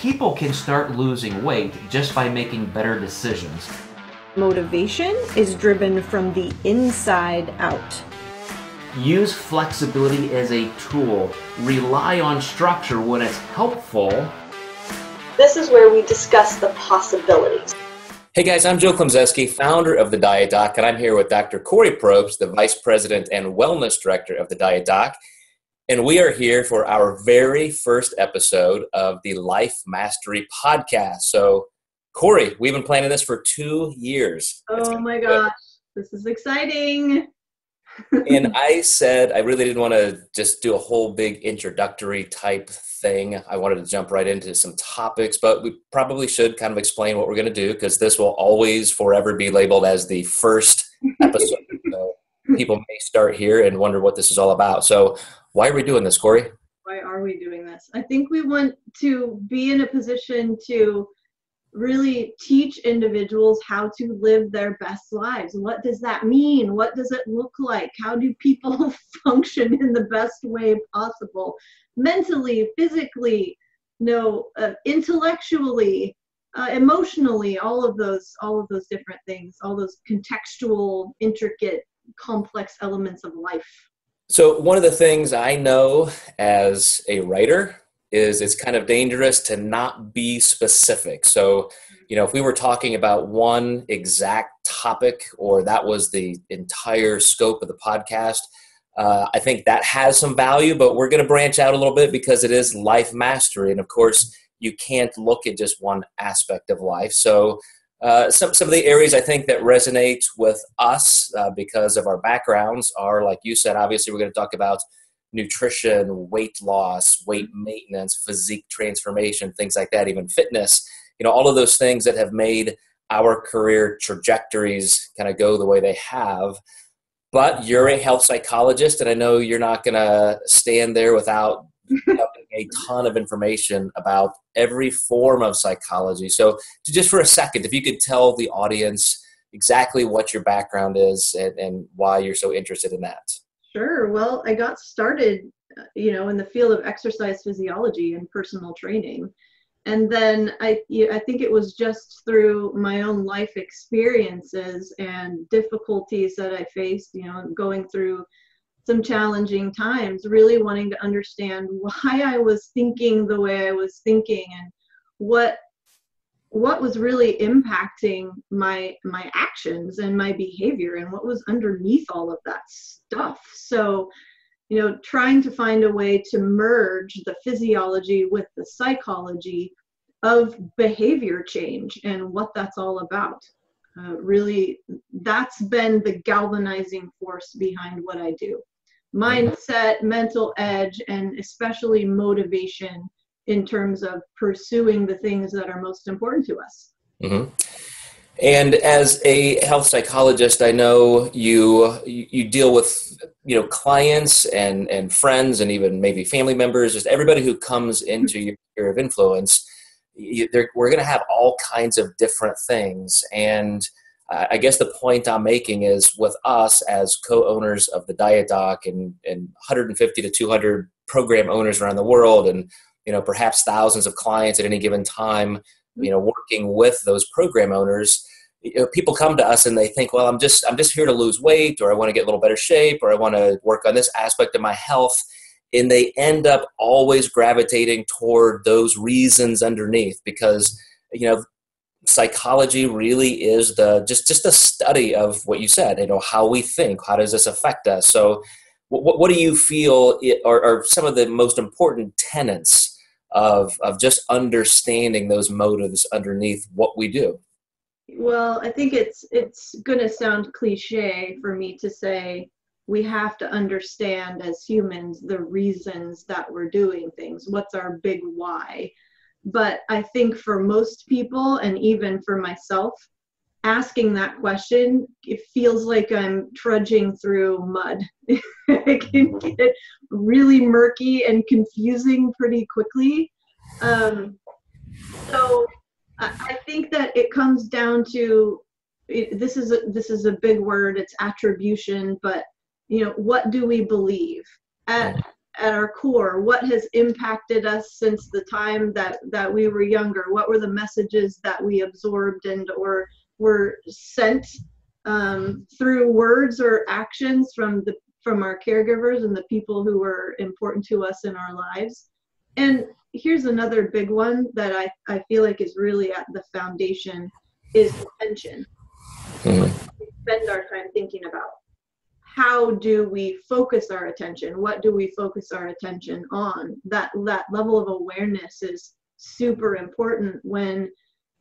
people can start losing weight just by making better decisions. Motivation is driven from the inside out. Use flexibility as a tool. Rely on structure when it's helpful. This is where we discuss the possibilities. Hey guys, I'm Joe Klemczewski, founder of The Diet Doc, and I'm here with Dr. Kori Propst, the Vice President and Wellness Director of The Diet Doc. And we are here for our very first episode of the Life Mastery Podcast. So, Kori, we've been planning this for 2 years. Oh my gosh, this is exciting. And I said I really didn't want to just do a whole big introductory type thing. I wanted to jump right into some topics, but we probably should kind of explain what we're going to do, because this will always forever be labeled as the first episode. So people may start here and wonder what this is all about. So why are we doing this, Kori? Why are we doing this? I think we want to be in a position to really teach individuals how to live their best lives. What does that mean? What does it look like? How do people function in the best way possible? Mentally, physically, intellectually, emotionally, all of those different things, all those contextual, intricate, complex elements of life. So one of the things I know as a writer is it's kind of dangerous to not be specific. So, if we were talking about one exact topic, or that was the entire scope of the podcast, I think that has some value, but we're going to branch out a little bit because it is life mastery. And of course, you can't look at just one aspect of life. So some of the areas I think that resonate with us because of our backgrounds are, like you said, obviously we're going to talk about nutrition, weight loss, weight maintenance, physique transformation, things like that, even fitness, all of those things that have made our career trajectories kind of go the way they have. But you're a health psychologist, and I know you're not going to stand there without having a ton of information about every form of psychology. So just for a second, if you could tell the audience exactly what your background is and why you're so interested in that. Sure. Well, I got started, in the field of exercise physiology and personal training. And then I think it was just through my own life experiences and difficulties that I faced, going through some challenging times, really wanting to understand why I was thinking the way I was thinking and what was really impacting my actions and my behavior and what was underneath all of that stuff. So, trying to find a way to merge the physiology with the psychology of behavior change and what that's all about. Really, that's been the galvanizing force behind what I do. Mindset, mental edge, and especially motivation in terms of pursuing the things that are most important to us. Mm-hmm. And as a health psychologist, I know you deal with clients and friends and even maybe family members, just everybody who comes into your sphere of influence. We're going to have all kinds of different things. And I guess the point I'm making is, with us as co-owners of the Diet Doc and 150 to 200 program owners around the world, and perhaps thousands of clients at any given time, working with those program owners, people come to us and they think, well, I'm just here to lose weight, or I want to get a little better shape, or I want to work on this aspect of my health. And they end up always gravitating toward those reasons underneath, because, psychology really is just a study of what you said, how we think, how does this affect us? So what do you feel are some of the most important tenets of just understanding those motives underneath what we do? Well, I think it's going to sound cliche for me to say we have to understand as humans the reasons that we're doing things. What's our big why? But I think for most people, and even for myself, asking that question, it feels like I'm trudging through mud. It can get really murky and confusing pretty quickly. So I think that it comes down to, this is a big word, it's attribution, but what do we believe? At at our core, what has impacted us since the time that we were younger? What were the messages that we absorbed and or were sent through words or actions from our caregivers and the people who were important to us in our lives? And here's another big one that I feel like is really at the foundation is attention. Mm-hmm. We spend our time thinking about how do we focus our attention? What do we focus our attention on? That level of awareness is super important when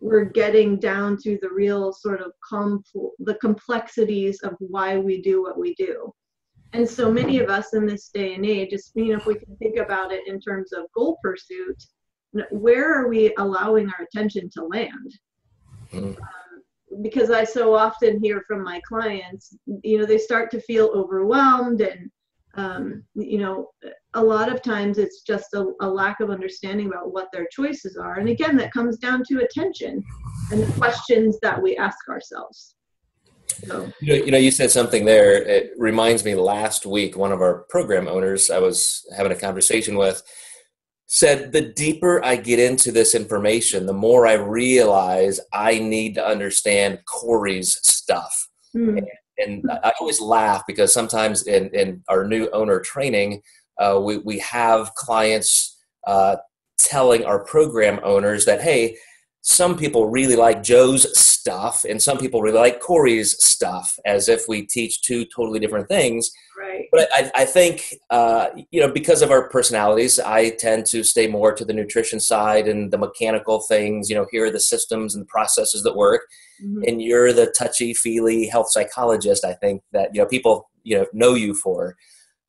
we're getting down to the real sort of the complexities of why we do what we do. And so many of us in this day and age, if we can think about it in terms of goal pursuit, where are we allowing our attention to land? Mm-hmm. Because I so often hear from my clients, they start to feel overwhelmed, and a lot of times it's just a lack of understanding about what their choices are. And again, that comes down to attention and the questions that we ask ourselves. So. You said something there. It reminds me, last week, one of our program owners I was having a conversation with said, the deeper I get into this information, the more I realize I need to understand Kori's stuff. Mm. And I always laugh because sometimes in our new owner training, we have clients telling our program owners that, hey, some people really like Joe's stuff and some people really like Kori's stuff, as if we teach two totally different things. Right. But I think, because of our personalities, I tend to stay more to the nutrition side and the mechanical things. Here are the systems and processes that work. Mm-hmm. And you're the touchy-feely health psychologist, I think, that people know you for.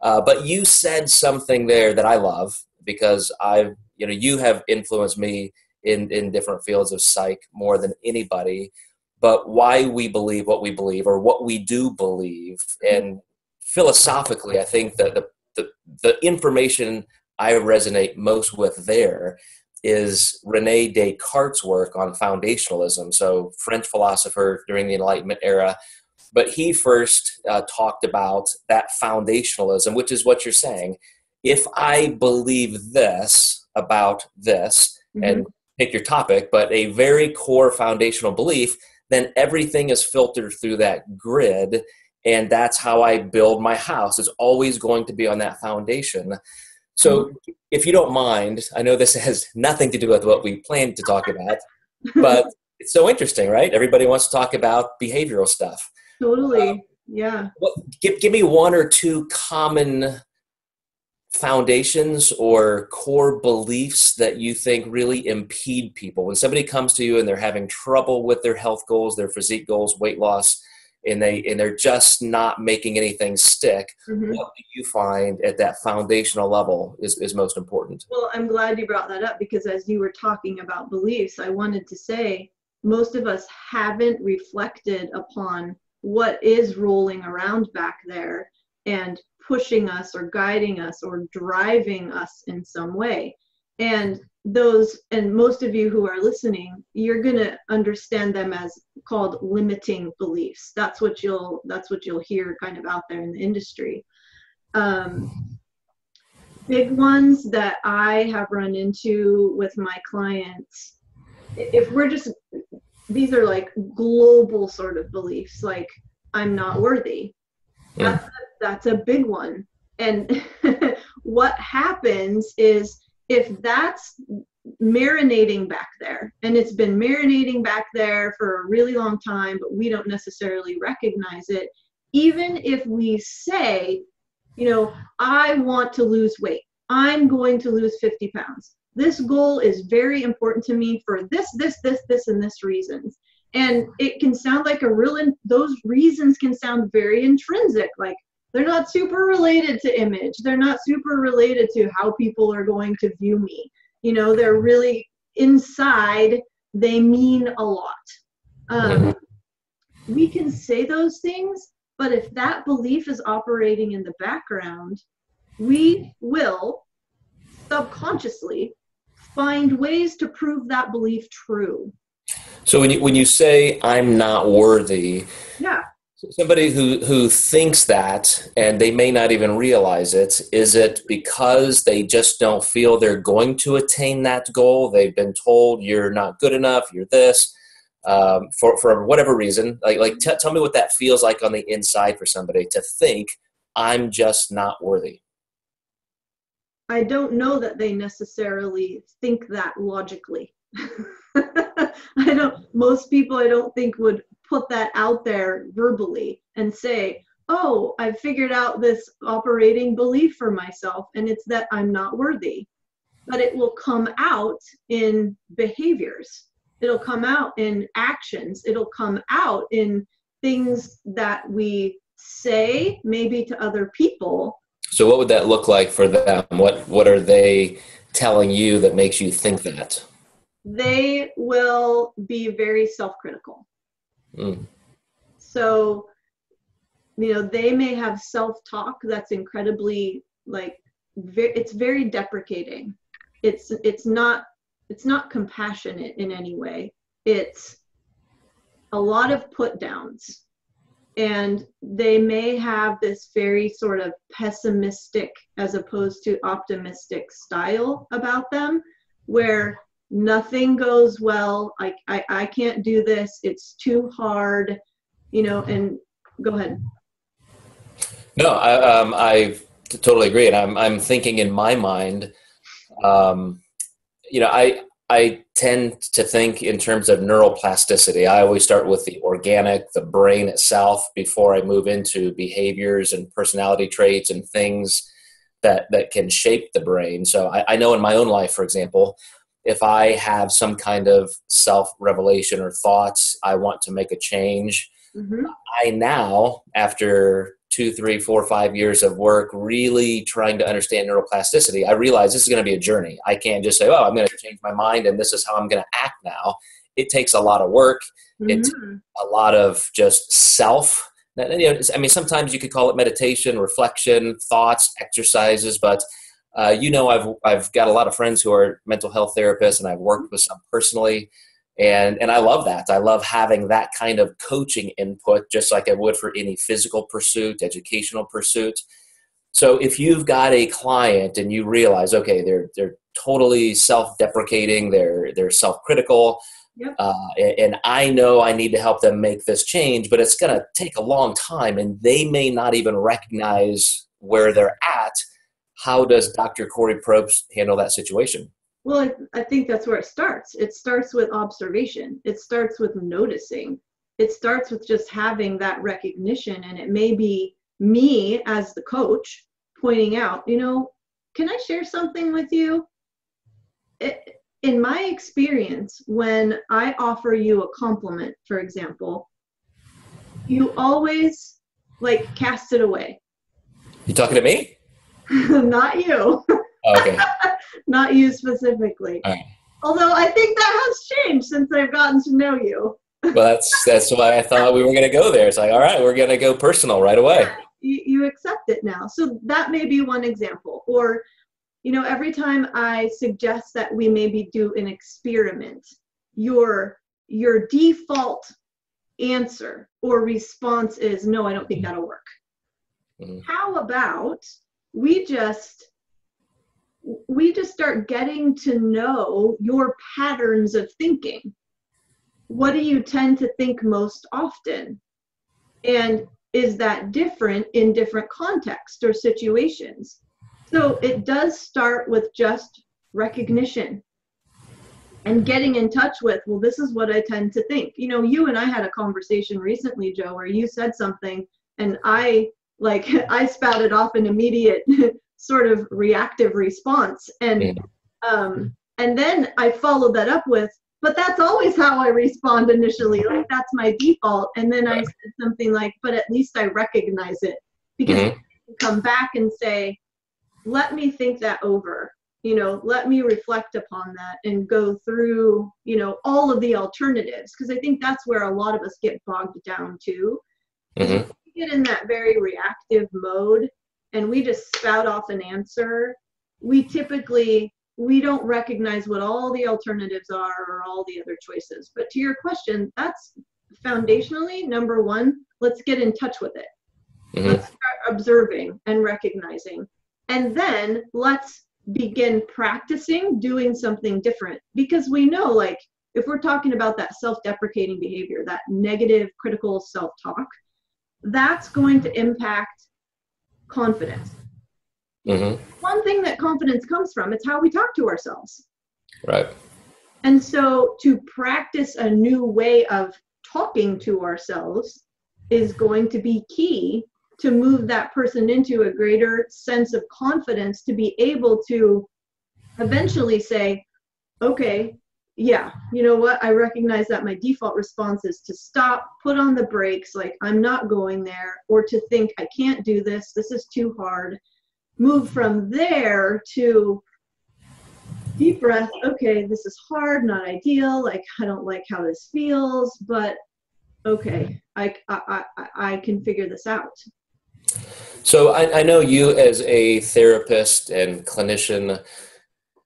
But you said something there that I love, because you have influenced me in different fields of psych more than anybody. But why we believe what we believe, or what we do believe, and philosophically, I think that the information I resonate most with there is René Descartes' work on foundationalism. So French philosopher during the Enlightenment era, but he first talked about that foundationalism, which is what you're saying. If I believe this about this, mm-hmm. and pick your topic, but a very core foundational belief, then everything is filtered through that grid. And that's how I build my house. It's always going to be on that foundation. So if you don't mind, I know this has nothing to do with what we planned to talk about, but it's so interesting, right? Everybody wants to talk about behavioral stuff. Totally, yeah. Give me one or two common foundations or core beliefs that you think really impede people. When somebody comes to you and they're having trouble with their health goals, their physique goals, weight loss, and they're just not making anything stick, mm-hmm. what do you find at that foundational level is most important? Well, I'm glad you brought that up, because as you were talking about beliefs, I wanted to say most of us haven't reflected upon what is rolling around back there and pushing us or guiding us or driving us in some way. And most of you who are listening, you're going to understand them as called limiting beliefs. That's what you'll hear kind of out there in the industry. Big ones that I have run into with my clients, these are like global sort of beliefs, like I'm not worthy. Yeah. That's a big one. And what happens is, if that's marinating back there, and it's been marinating back there for a really long time, but we don't necessarily recognize it, even if we say, I want to lose weight, I'm going to lose 50 pounds. This goal is very important to me for this, and this reasons. And it can sound like those reasons can sound very intrinsic, like they're not super related to image. They're not super related to how people are going to view me. They're really inside, they mean a lot. We can say those things, but if that belief is operating in the background, we will subconsciously find ways to prove that belief true. So when you say I'm not worthy, yeah, Somebody who thinks that, and they may not even realize it, is it because they just don't feel they're going to attain that goal? They've been told you're not good enough, you're this, for whatever reason. Tell me what that feels like on the inside for somebody to think, I'm just not worthy. I don't know that they necessarily think that logically. Most people I don't think would put that out there verbally and say, oh, I've figured out this operating belief for myself, and it's that I'm not worthy. But it will come out in behaviors. It'll come out in actions. It'll come out in things that we say maybe to other people. So what would that look like for them? What are they telling you that makes you think that? They will be very self-critical. So, they may have self-talk that's incredibly it's very deprecating. It's not compassionate in any way. It's a lot of put downs, and they may have this very sort of pessimistic as opposed to optimistic style about them, where nothing goes well. I can't do this. It's too hard, and go ahead. No, I totally agree. And I'm thinking in my mind, I tend to think in terms of neuroplasticity. I always start with the organic, the brain itself, before I move into behaviors and personality traits and things that can shape the brain. So I know in my own life, for example, if I have some kind of self-revelation or thoughts, I want to make a change. I now, after 2, 3, 4, 5 years of work, really trying to understand neuroplasticity, I realize this is going to be a journey. I can't just say, oh, I'm going to change my mind and this is how I'm going to act now. It takes a lot of work. It's a lot of just self. Sometimes you could call it meditation, reflection, thoughts, exercises, but I've got a lot of friends who are mental health therapists, and I've worked with some personally. And I love that. I love having that kind of coaching input, just like I would for any physical pursuit, educational pursuit. So if you've got a client and you realize, okay, they're totally self-deprecating, they're self-critical, yep. And I know I need to help them make this change, but it's going to take a long time, and they may not even recognize where they're at. How does Dr. Kori Propst handle that situation? Well, I think that's where it starts. It starts with observation. It starts with noticing. It starts with just having that recognition. And it may be me as the coach pointing out, can I share something with you? In my experience, when I offer you a compliment, for example, you always cast it away. You talking to me? Not you. Oh, okay. Not you specifically. All right. Although I think that has changed since I've gotten to know you. Well, that's why I thought we were going to go there. It's like, all right, we're going to go personal right away. You accept it now. So that may be one example. Or, every time I suggest that we maybe do an experiment, your default answer or response is, no, I don't think that'll work. How about we just start getting to know your patterns of thinking. What do you tend to think most often? And is that different in different contexts or situations? So it does start with just recognition and getting in touch with, well, this is what I tend to think. You and I had a conversation recently, Joe, where you said something and I spouted off an immediate sort of reactive response. And then I followed that up with, but that's always how I respond initially. That's my default. And then I said something like, but at least I recognize it. Because I can come back and say, let me think that over. Let me reflect upon that and go through, all of the alternatives. Because I think that's where a lot of us get bogged down too. We get in that very reactive mode and we just spout off an answer. We don't recognize what all the alternatives are or all the other choices. But to your question, that's foundationally, number one, let's get in touch with it. Mm-hmm. Let's start observing and recognizing. And then let's begin practicing doing something different. Because we know, like, if we're talking about that self-deprecating behavior, that negative critical self-talk, that's going to impact confidence. Mm-hmm. One thing that confidence comes from, it's how we talk to ourselves. Right. And so to practice a new way of talking to ourselves is going to be key to move that person into a greater sense of confidence to be able to eventually say, okay, yeah, you know what? I recognize that my default response is to stop, put on the brakes, like I'm not going there, or to think I can't do this, this is too hard. Move from there to deep breath. Okay, this is hard, not ideal. Like, I don't like how this feels, but okay, I can figure this out. So I know you as a therapist and clinician,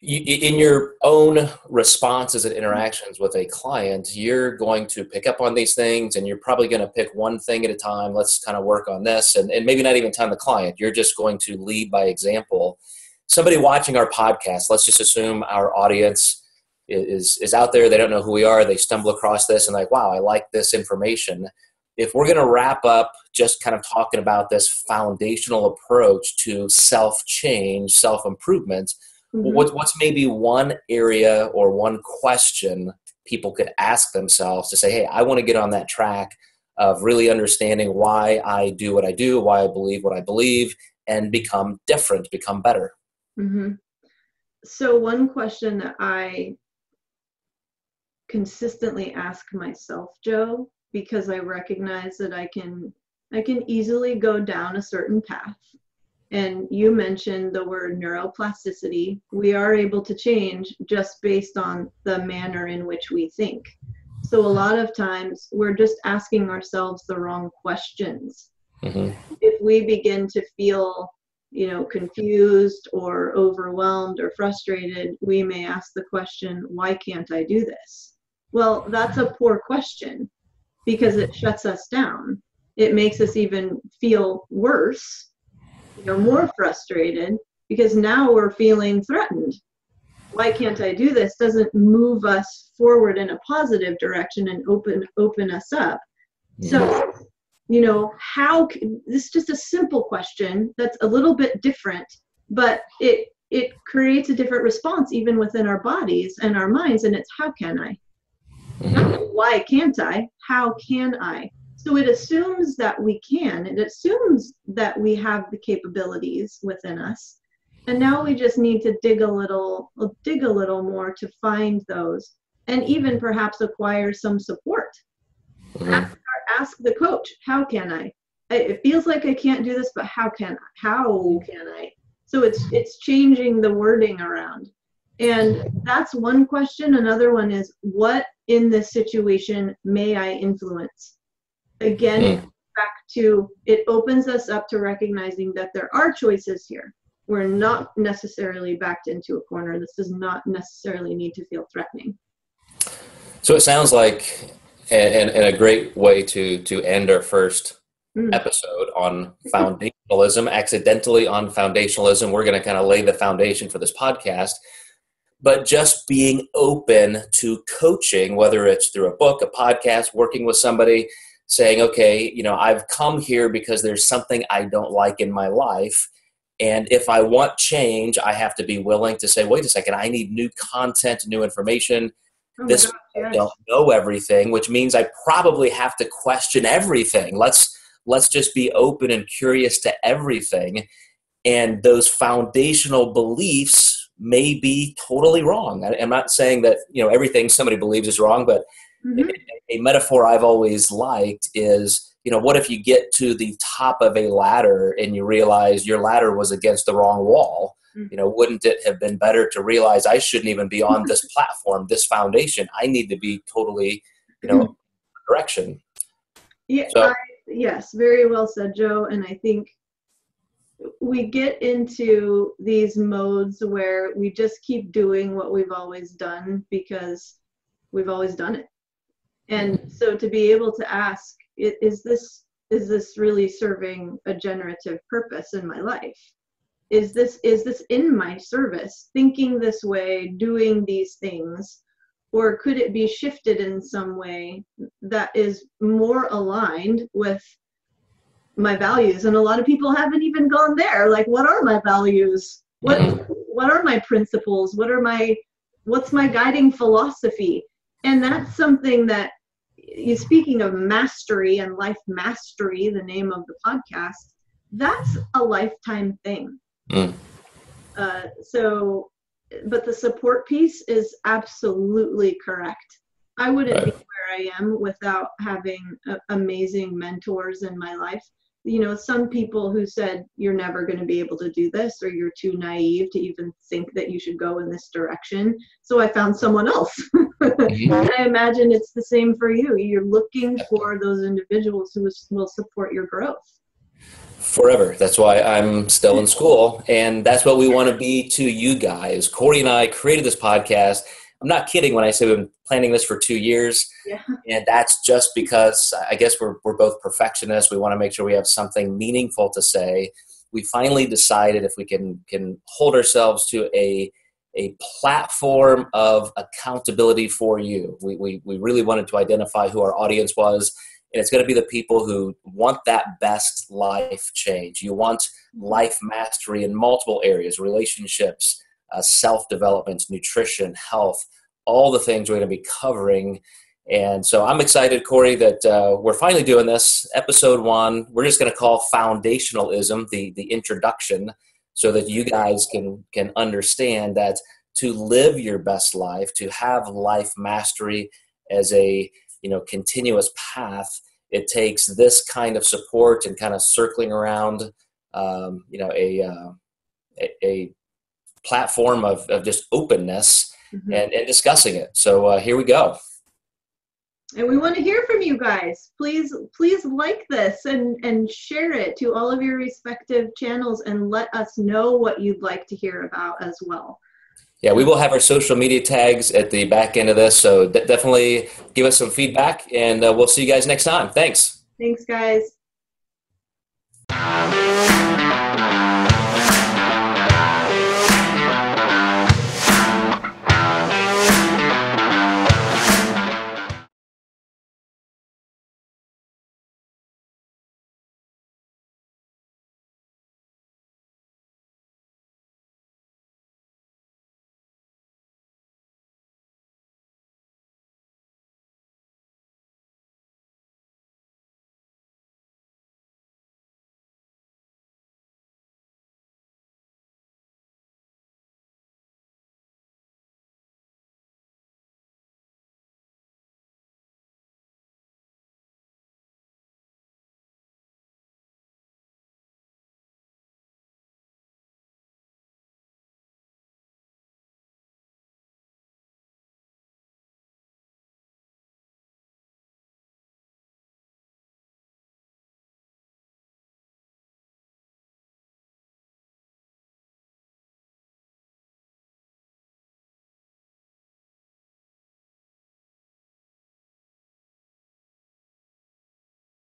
in your own responses and interactions with a client, you're going to pick up on these things and you're probably going to pick one thing at a time. Let's kind of work on this, and maybe not even tell the client. You're just going to lead by example. Somebody watching our podcast, let's just assume our audience is out there. They don't know who we are. They stumble across this and like, wow, I like this information. If we're going to wrap up just kind of talking about this foundational approach to self-change, self-improvement, what's maybe one area or one question people could ask themselves to say, hey, I want to get on that track of really understanding why I do what I do, why I believe what I believe, and become different, become better? Mm-hmm. So one question that I consistently ask myself, Joe, because I recognize that I can easily go down a certain path. And you mentioned the word neuroplasticity. We are able to change just based on the manner in which we think. So a lot of times we're just asking ourselves the wrong questions. Mm-hmm. If we begin to feel, confused or overwhelmed or frustrated, we may ask the question, why can't I do this? Well, that's a poor question because it shuts us down. It makes us even feel worse, more frustrated, because now we're feeling threatened. Why can't I do this? Doesn't move us forward in a positive direction and open us up. So, this is just a simple question that's a little bit different, but it creates a different response even within our bodies and our minds. And it's, how can I? Not why can't I? How can I? So it assumes that we can. It assumes that we have the capabilities within us. And now we just need to dig a little more to find those, and even perhaps acquire some support. Ask the coach, how can I? It feels like I can't do this, but how can I? So it's changing the wording around. And that's one question. Another one is, what in this situation may I influence? Again, back to, it opens us up to recognizing that there are choices here. We're not necessarily backed into a corner. This does not necessarily need to feel threatening. So it sounds like, and a great way to end our first episode on foundationalism, accidentally on foundationalism. We're going to kind of lay the foundation for this podcast. But just being open to coaching, whether it's through a book, a podcast, working with somebody, saying, okay, I've come here because there's something I don't like in my life. And if I want change, I have to be willing to say, wait a second, I need new content, new information. Yes. I don't know everything, which means I probably have to question everything. Let's just be open and curious to everything. And those foundational beliefs may be totally wrong. I'm not saying that, everything somebody believes is wrong, but a metaphor I've always liked is, what if you get to the top of a ladder and you realize your ladder was against the wrong wall? Wouldn't it have been better to realize I shouldn't even be on this platform, this foundation? I need to be totally, direction. Yeah. So, yes, very well said, Joe. And I think we get into these modes where we just keep doing what we've always done because we've always done it. And so to be able to ask, is this really serving a generative purpose in my life? Is this in my service, thinking this way, doing these things? Or could it be shifted in some way that is more aligned with my values? And a lot of people haven't even gone there. Like, what are my values? What are my principles? What's my guiding philosophy? And that's something that, speaking of mastery and life mastery, the name of the podcast, that's a lifetime thing. But the support piece is absolutely correct. I wouldn't be where I am without having amazing mentors in my life. You know, some people who said, you're never going to be able to do this, or you're too naive to even think that you should go in this direction. So I found someone else. I imagine it's the same for you. You're looking for those individuals who will support your growth. Forever. That's why I'm still in school. And that's what we want to be to you guys. Kori and I created this podcast. I'm not kidding when I say we've been planning this for 2 years. Yeah. And that's just because I guess we're both perfectionists. We want to make sure we have something meaningful to say. We finally decided if we can hold ourselves to a platform of accountability for you. We really wanted to identify who our audience was. And it's going to be the people who want that best life change. You want life mastery in multiple areas: relationships, self-development, nutrition, health, all the things we're going to be covering. And so I'm excited, Kori, that we're finally doing this. Episode 1, we're just going to call Foundationalism, the introduction, so that you guys can understand that to live your best life, to have life mastery as a continuous path, it takes this kind of support and kind of circling around, a platform of just openness and discussing it. So here we go. And we want to hear from you guys. Please like this and share it to all of your respective channels and let us know what you'd like to hear about as well. Yeah, we will have our social media tags at the back end of this, so definitely give us some feedback, and we'll see you guys next time. Thanks. Thanks, guys.